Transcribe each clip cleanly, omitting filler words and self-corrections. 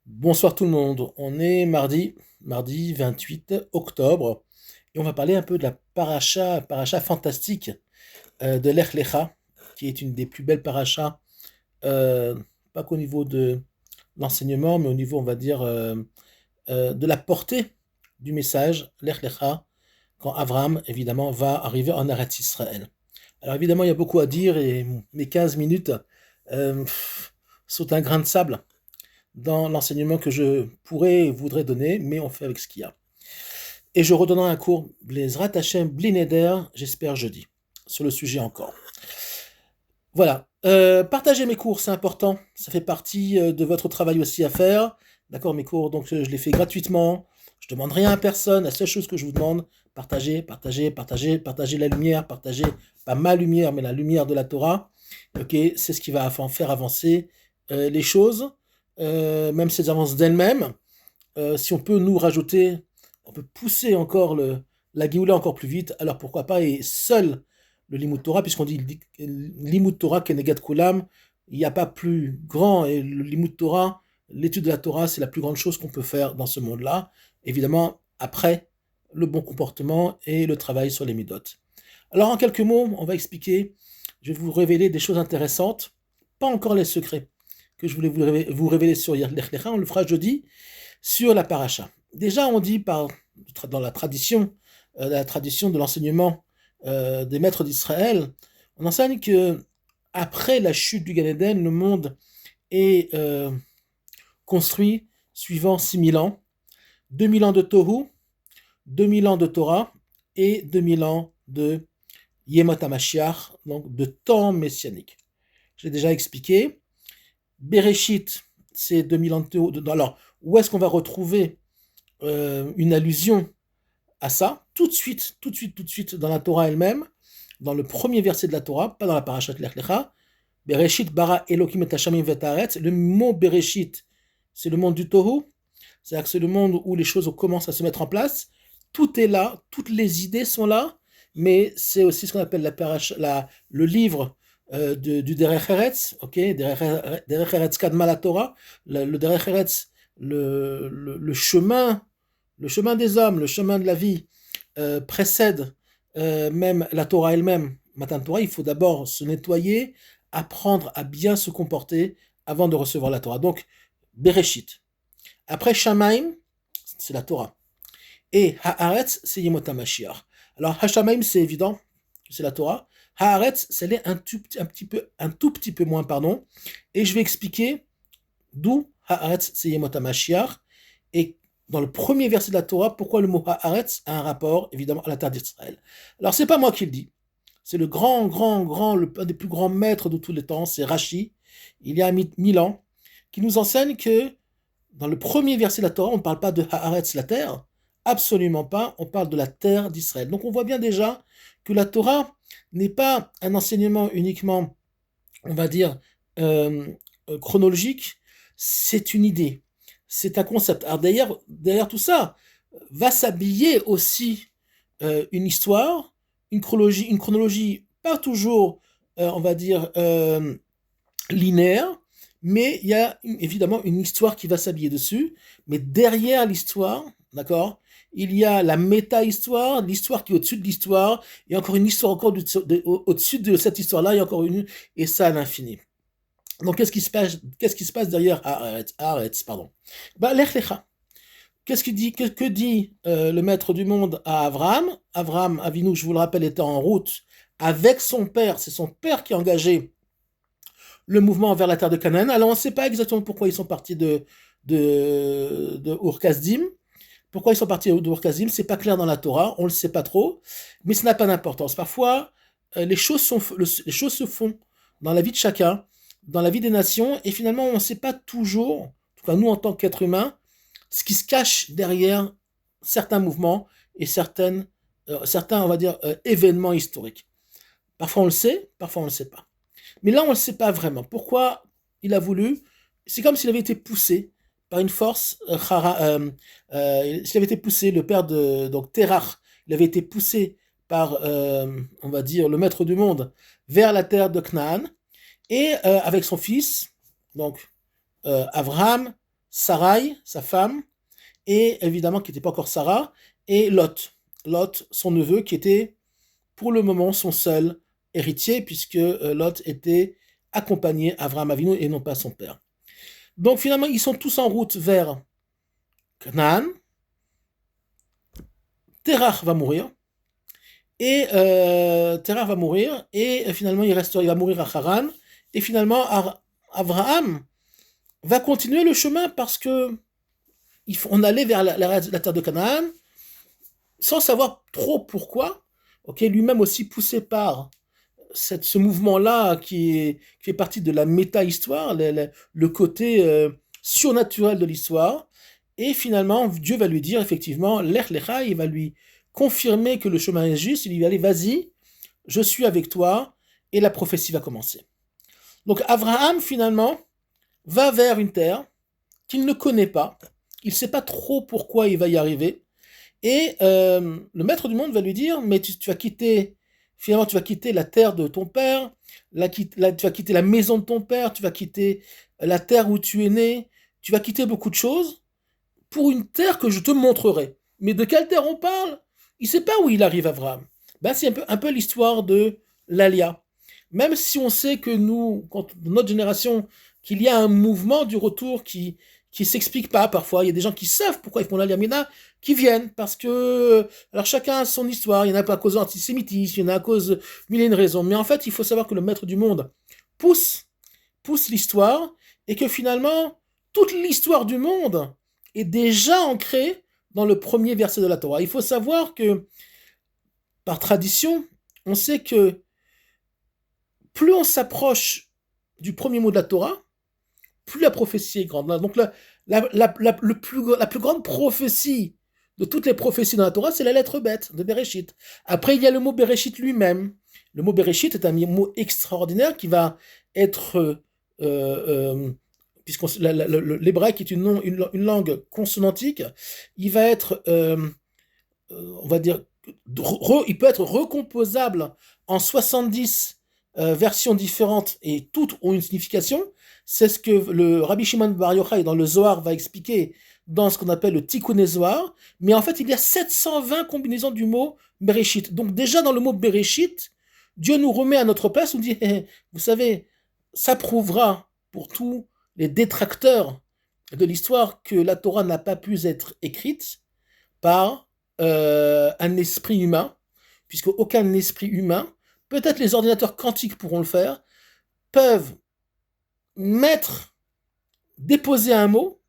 Bonsoir tout le monde, on est mardi 28 octobre, et on va parler un peu de la paracha fantastique de Lech Lecha, qui est une des plus belles parachas, euh, pas qu'au niveau de l'enseignement, mais au niveau, on va dire, de la portée du message, Lech Lecha, quand Abraham, évidemment, va arriver en Eretz Israël. Alors évidemment, il y a beaucoup à dire, et mes 15 minutes sont un grain de sable dans l'enseignement que je pourrais et voudrais donner, mais on fait avec ce qu'il y a. Et je redonnerai un cours, Blezrat Hashem Blineder, j'espère jeudi, sur le sujet encore. Voilà. Partagez mes cours, c'est important. Ça fait partie de votre travail aussi à faire. D'accord, mes cours, donc je les fais gratuitement. Je demande rien à personne. La seule chose que je vous demande, partagez la lumière, partagez pas ma lumière, mais la lumière de la Torah. Ok, c'est ce qui va faire avancer les choses, même si elles avancent d'elles-mêmes. Si on peut nous rajouter, on peut pousser encore la Géoula encore plus vite, alors pourquoi pas, et seul le Limud Torah, puisqu'on dit Limud Torah Kenegat Kulam, il n'y a pas plus grand, et le Limud Torah, l'étude de la Torah, c'est la plus grande chose qu'on peut faire dans ce monde-là. Évidemment, après, le bon comportement et le travail sur les midot. Alors, en quelques mots, on va expliquer, je vais vous révéler des choses intéressantes, pas encore les secrets que je voulais vous révéler sur Lech Lecha, on le fera jeudi, sur la paracha. Déjà, on dit dans la tradition de l'enseignement des maîtres d'Israël, on enseigne que après la chute du Gan Eden, le monde est construit suivant 6000 ans, 2000 ans de Tohu, 2000 ans de Torah et 2000 ans de Yemot HaMashiach, donc de temps messianique. J'ai déjà expliqué. Bereshit, c'est 2000 ans de Tohu. Alors, où est-ce qu'on va retrouver une allusion à ça, tout de suite, dans la Torah elle-même, dans le premier verset de la Torah, pas dans la parashat Lech Lecha, Bereshit bara Elokim et Hashamim vetaretz. Le mot Bereshit, c'est le monde du Tohu, c'est-à-dire que c'est le monde où les choses commencent à se mettre en place. Tout est là, toutes les idées sont là, mais c'est aussi ce qu'on appelle le livre du Derech Eretz, ok, Derech Eretz Kadma la Torah, le Derech Eretz, le chemin des hommes, le chemin de la vie précède même la Torah elle-même. Matan Torah, il faut d'abord se nettoyer, apprendre à bien se comporter avant de recevoir la Torah. Donc, Bereshit. Après Shamaim, c'est la Torah. Et Haaretz, c'est Yemot HaMashiach. Alors, Hashamaim, c'est évident, c'est la Torah. Haaretz, c'est un tout petit peu moins, pardon. Et je vais expliquer d'où Haaretz, c'est Yemot HaMashiach. Et dans le premier verset de la Torah, pourquoi le mot Haaretz a un rapport, évidemment, à la terre d'Israël. Alors, c'est pas moi qui le dis. C'est le un des plus grands maîtres de tous les temps, c'est Rashi, il y a 1000 ans, qui nous enseigne que dans le premier verset de la Torah, on ne parle pas de Haaretz, la terre, absolument pas, on parle de la terre d'Israël. Donc on voit bien déjà que la Torah n'est pas un enseignement uniquement, on va dire, chronologique, c'est une idée, c'est un concept. Alors derrière tout ça, va s'habiller aussi une histoire, une chronologie pas toujours, on va dire, linéaire, mais il y a évidemment une histoire qui va s'habiller dessus. Mais derrière l'histoire, d'accord, il y a la méta-histoire, l'histoire qui est au-dessus de l'histoire, et encore une histoire encore au-dessus de cette histoire-là, et encore une, et ça à l'infini. Donc qu'est-ce qui se passe derrière Haaretz, pardon. Bah, Lech Lecha. Que dit le maître du monde à Abraham? Abraham Avinu, je vous le rappelle, était en route avec son père. C'est son père qui a engagé le mouvement vers la terre de Canaan. Alors on ne sait pas exactement pourquoi ils sont partis de Ur-Kasdim. Pourquoi ils sont partis de Ur-Kasdim, c'est pas clair dans la Torah, on ne le sait pas trop, mais ça n'a pas d'importance. Parfois, les choses se font dans la vie de chacun, dans la vie des nations, et finalement on ne sait pas toujours, en tout cas nous en tant qu'êtres humains, ce qui se cache derrière certains mouvements et certains, on va dire, événements historiques. Parfois on le sait, parfois on ne le sait pas. Mais là, on ne le sait pas vraiment. Pourquoi il a voulu? C'est comme s'il avait été poussé par une force. S'il avait été poussé, le père de donc Terach, il avait été poussé par, on va dire, le maître du monde vers la terre de Canaan, et avec son fils, donc Abraham, Sarai, sa femme, et évidemment qui n'était pas encore Sarah, et Lot. Lot, son neveu, qui était pour le moment son seul héritier, puisque Lot était accompagné Avraham Avinu et non pas son père. Donc finalement, ils sont tous en route vers Canaan. Terach va mourir, et Terach va mourir, et finalement il va mourir à Haran, et finalement Avraham va continuer le chemin parce que on allait vers la terre de Canaan, sans savoir trop pourquoi, lui-même aussi poussé par ce mouvement-là qui fait partie de la méta-histoire, le côté surnaturel de l'histoire, et finalement Dieu va lui dire effectivement, Lech Lecha, il va lui confirmer que le chemin est juste, il lui dit allez vas-y, je suis avec toi, et la prophétie va commencer. Donc Abraham finalement va vers une terre qu'il ne connaît pas, il ne sait pas trop pourquoi il va y arriver, et le maître du monde va lui dire, mais tu vas quitter, finalement tu vas quitter la terre de ton père, tu vas quitter la maison de ton père, tu vas quitter la terre où tu es né, tu vas quitter beaucoup de choses pour une terre que je te montrerai. Mais de quelle terre on parle? Il ne sait pas où il arrive, Abraham. C'est un peu l'histoire de l'Alia. Même si on sait que nous, dans notre génération, qu'il y a un mouvement du retour qui s'explique pas parfois. Il y a des gens qui savent pourquoi ils font l'Alia, mais il y en a qui viennent parce que, alors chacun a son histoire. Il y en a pas à cause d'antisémitisme, il y en a à cause de mille et une raisons. Mais en fait, il faut savoir que le maître du monde pousse l'histoire et que finalement, toute l'histoire du monde est déjà ancrée dans le premier verset de la Torah. Il faut savoir que, par tradition, on sait que plus on s'approche du premier mot de la Torah, plus la prophétie est grande. Donc la plus grande prophétie de toutes les prophéties dans la Torah, c'est la lettre bête de Bereshit. Après, il y a le mot Bereshit lui-même. Le mot Bereshit est un mot extraordinaire qui va être, puisque l'hébraïque est une langue consonantique, il va être, on va dire, il peut être recomposable en 70 versions différentes et toutes ont une signification. C'est ce que le Rabbi Shimon Bar Yochai dans le Zohar va expliquer dans ce qu'on appelle le Tikkun Zohar. Mais en fait, il y a 720 combinaisons du mot Bereshit. Donc déjà dans le mot Bereshit, Dieu nous remet à notre place, nous dit, vous savez, ça prouvera pour tous les détracteurs de l'histoire que la Torah n'a pas pu être écrite par un esprit humain, puisque aucun esprit humain, peut-être les ordinateurs quantiques pourront le faire, peuvent déposer un mot,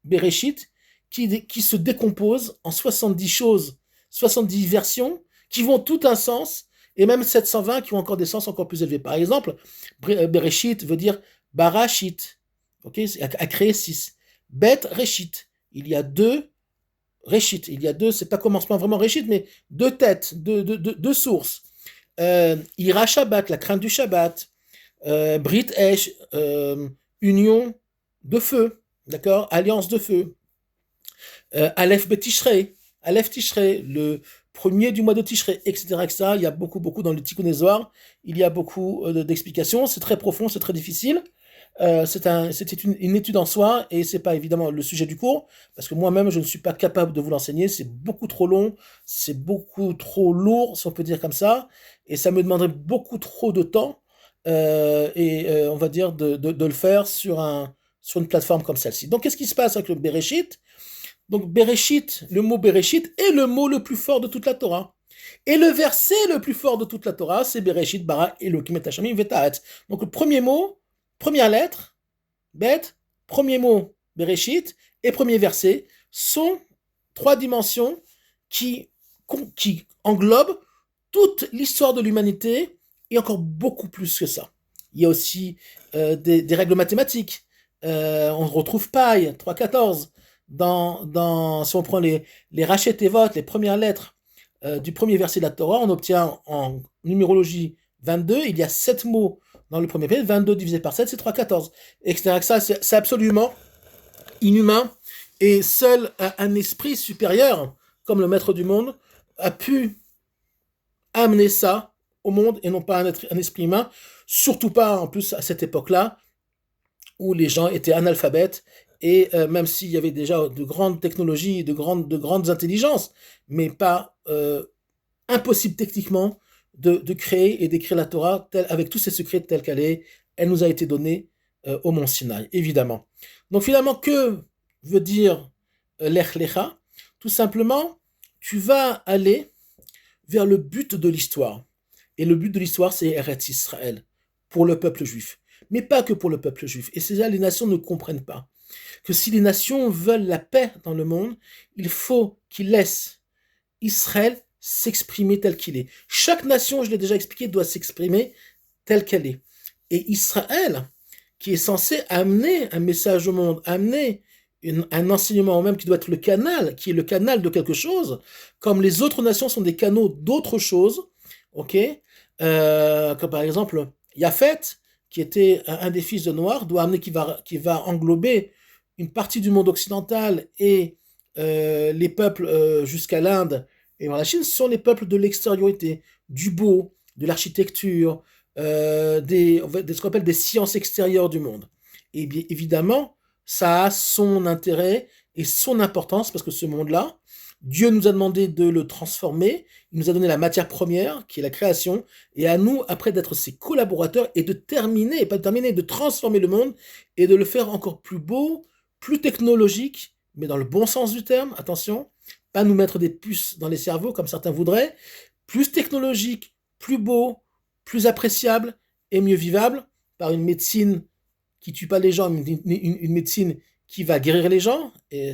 Bereshit, qui se décompose en 70 choses, 70 versions, qui vont tout un sens, et même 720 qui ont encore des sens encore plus élevés. Par exemple, Bereshit veut dire Barashit, à créer 6. Bet Reshit, il y a 2 Reshit, il y a 2, c'est pas commencement vraiment Reshit, mais 2 têtes, 2 sources. Ira Shabbat, la crainte du Shabbat. Brit Esh, union de feu, d'accord, alliance de feu. Aleph Betishrei, le premier du mois de Tishrei, etc., etc. Il y a beaucoup dans le Tikkun Zohar, il y a beaucoup d'explications, c'est très profond, c'est très difficile. C'était une étude en soi et c'est pas évidemment le sujet du cours parce que moi-même je ne suis pas capable de vous l'enseigner, c'est beaucoup trop long, c'est beaucoup trop lourd si on peut dire comme ça et ça me demanderait beaucoup trop de temps on va dire de le faire sur une plateforme comme celle-ci. Donc qu'est-ce qui se passe avec le Bereshit? Donc Bereshit, le mot Bereshit est le mot le plus fort de toute la Torah. Et le verset le plus fort de toute la Torah, c'est Bereshit bara Elokim et Hashamim v'ta'at. Donc le premier mot, première lettre, bête, premier mot, Bereshit, et premier verset, sont 3 dimensions qui englobent toute l'histoire de l'humanité et encore beaucoup plus que ça. Il y a aussi des règles mathématiques. On retrouve Pi, 3,14. Si on prend les rachet et votes, les premières lettres du premier verset de la Torah, on obtient en numérologie 22. Il y a 7 mots dans le premier verset, 22 divisé par 7, c'est 3,14. Etc. C'est absolument inhumain. Et seul un esprit supérieur, comme le maître du monde, a pu amener ça au monde et non pas un esprit humain. Surtout pas, en plus, à cette époque-là, où les gens étaient analphabètes et même s'il y avait déjà de grandes technologies, de grandes intelligences, mais pas impossible techniquement de créer et d'écrire la Torah avec tous ses secrets tels qu'elle est. Elle nous a été donnée au mont Sinaï, évidemment. Donc finalement, que veut dire Lech Lecha? Tout simplement, tu vas aller vers le but de l'histoire. Et le but de l'histoire, c'est Eretz Israël, pour le peuple juif. Mais pas que pour le peuple juif. Et c'est là les nations ne comprennent pas. Que si les nations veulent la paix dans le monde, il faut qu'ils laissent Israël s'exprimer tel qu'il est. Chaque nation, je l'ai déjà expliqué, doit s'exprimer telle qu'elle est. Et Israël, qui est censé amener un message au monde, amener un enseignement même qui doit être le canal, qui est le canal de quelque chose, comme les autres nations sont des canaux d'autres choses, ok, comme par exemple Japhet, qui était un des fils de Noir, doit amener, qui va englober une partie du monde occidental et les peuples jusqu'à l'Inde et la Chine sont les peuples de l'extériorité, du beau, de l'architecture, ce qu'on appelle des sciences extérieures du monde. Et bien évidemment, ça a son intérêt et son importance parce que ce monde-là, Dieu nous a demandé de le transformer, il nous a donné la matière première, qui est la création, et à nous, après, d'être ses collaborateurs et de terminer, pas de terminer, de transformer le monde et de le faire encore plus beau, plus technologique, mais dans le bon sens du terme, attention, pas nous mettre des puces dans les cerveaux comme certains voudraient, plus technologique, plus beau, plus appréciable et mieux vivable par une médecine qui tue pas les gens, une médecine qui va guérir les gens. Et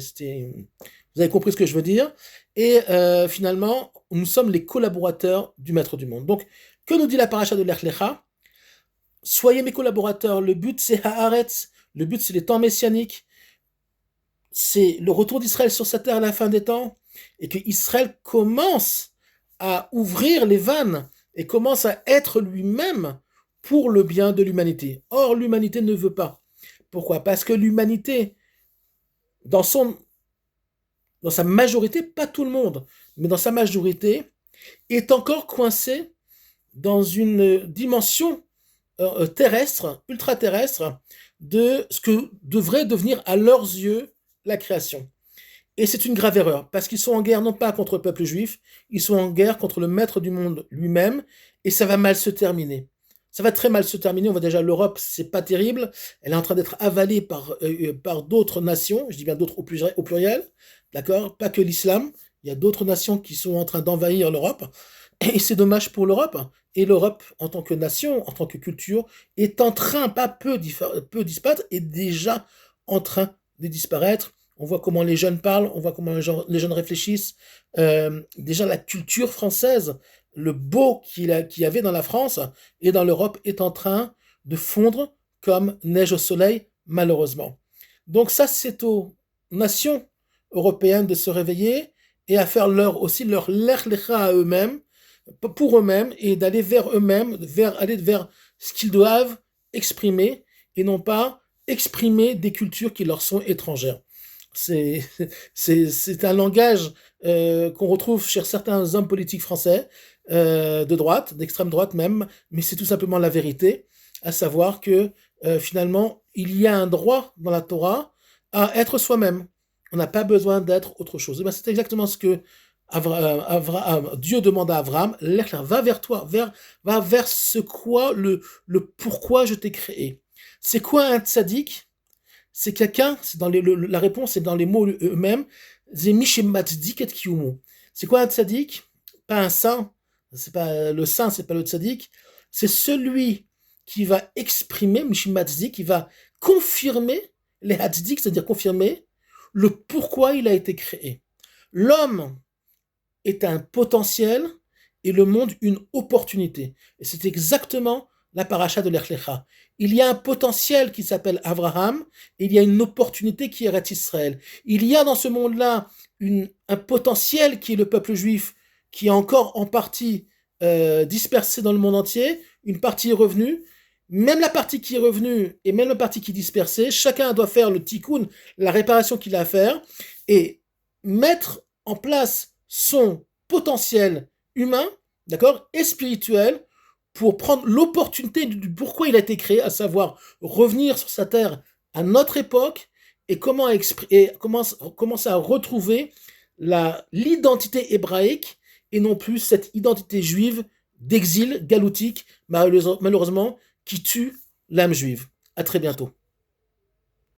vous avez compris ce que je veux dire. Et finalement, nous sommes les collaborateurs du Maître du monde. Donc, que nous dit la paracha de Lech Lecha? Soyez mes collaborateurs. Le but, c'est Haaretz. Le but, c'est les temps messianiques. C'est le retour d'Israël sur sa terre à la fin des temps. Et que Israël commence à ouvrir les vannes et commence à être lui-même pour le bien de l'humanité. Or, l'humanité ne veut pas. Pourquoi? Parce que l'humanité, dans sa majorité, pas tout le monde, mais dans sa majorité, est encore coincée dans une dimension terrestre, ultra-terrestre, de ce que devrait devenir à leurs yeux la création. Et c'est une grave erreur, parce qu'ils sont en guerre non pas contre le peuple juif, ils sont en guerre contre le maître du monde lui-même, et ça va mal se terminer. Ça va très mal se terminer. On voit déjà l'Europe, c'est pas terrible. Elle est en train d'être avalée par d'autres nations. Je dis bien d'autres au pluriel, d'accord? Pas que l'islam. Il y a d'autres nations qui sont en train d'envahir l'Europe. Et c'est dommage pour l'Europe. Et l'Europe, en tant que nation, en tant que culture, est en train, pas peu disparaître, est déjà en train de disparaître. On voit comment les jeunes parlent, on voit comment les jeunes réfléchissent. Déjà, la culture française, le beau qu'il y avait dans la France et dans l'Europe est en train de fondre comme neige au soleil, malheureusement. Donc ça, c'est aux nations européennes de se réveiller et à faire aussi leur Lech Lecha à eux-mêmes, pour eux-mêmes, et d'aller vers eux-mêmes, aller vers ce qu'ils doivent exprimer, et non pas exprimer des cultures qui leur sont étrangères. C'est un langage qu'on retrouve chez certains hommes politiques français, de droite, d'extrême droite même, mais c'est tout simplement la vérité, à savoir que finalement, il y a un droit dans la Torah à être soi-même. On n'a pas besoin d'être autre chose. Et bien, c'est exactement ce que Dieu demande à Abraham, va vers toi, va vers ce quoi, le pourquoi je t'ai créé. C'est quoi un tzaddik? C'est quelqu'un, la réponse est dans les mots eux-mêmes, c'est quoi un tzaddik? Pas un saint, c'est pas le saint, c'est pas le tzaddik, c'est celui qui va exprimer, qui va confirmer les hadzik, c'est-à-dire confirmer le pourquoi il a été créé. L'homme est un potentiel et le monde une opportunité. Et c'est exactement la paracha de Lech Lecha. Il y a un potentiel qui s'appelle Abraham et il y a une opportunité qui est Eretz Israël. Il y a dans ce monde-là un potentiel qui est le peuple juif, qui est encore en partie dispersé dans le monde entier, une partie est revenue. Même la partie qui est revenue et même la partie qui est dispersée, chacun doit faire le tikkun, la réparation qu'il a à faire, et mettre en place son potentiel humain, d'accord, et spirituel, pour prendre l'opportunité du pourquoi il a été créé, à savoir revenir sur sa terre à notre époque et commencer à retrouver l'identité hébraïque et non plus cette identité juive d'exil galoutique, malheureusement, qui tue l'âme juive. À très bientôt.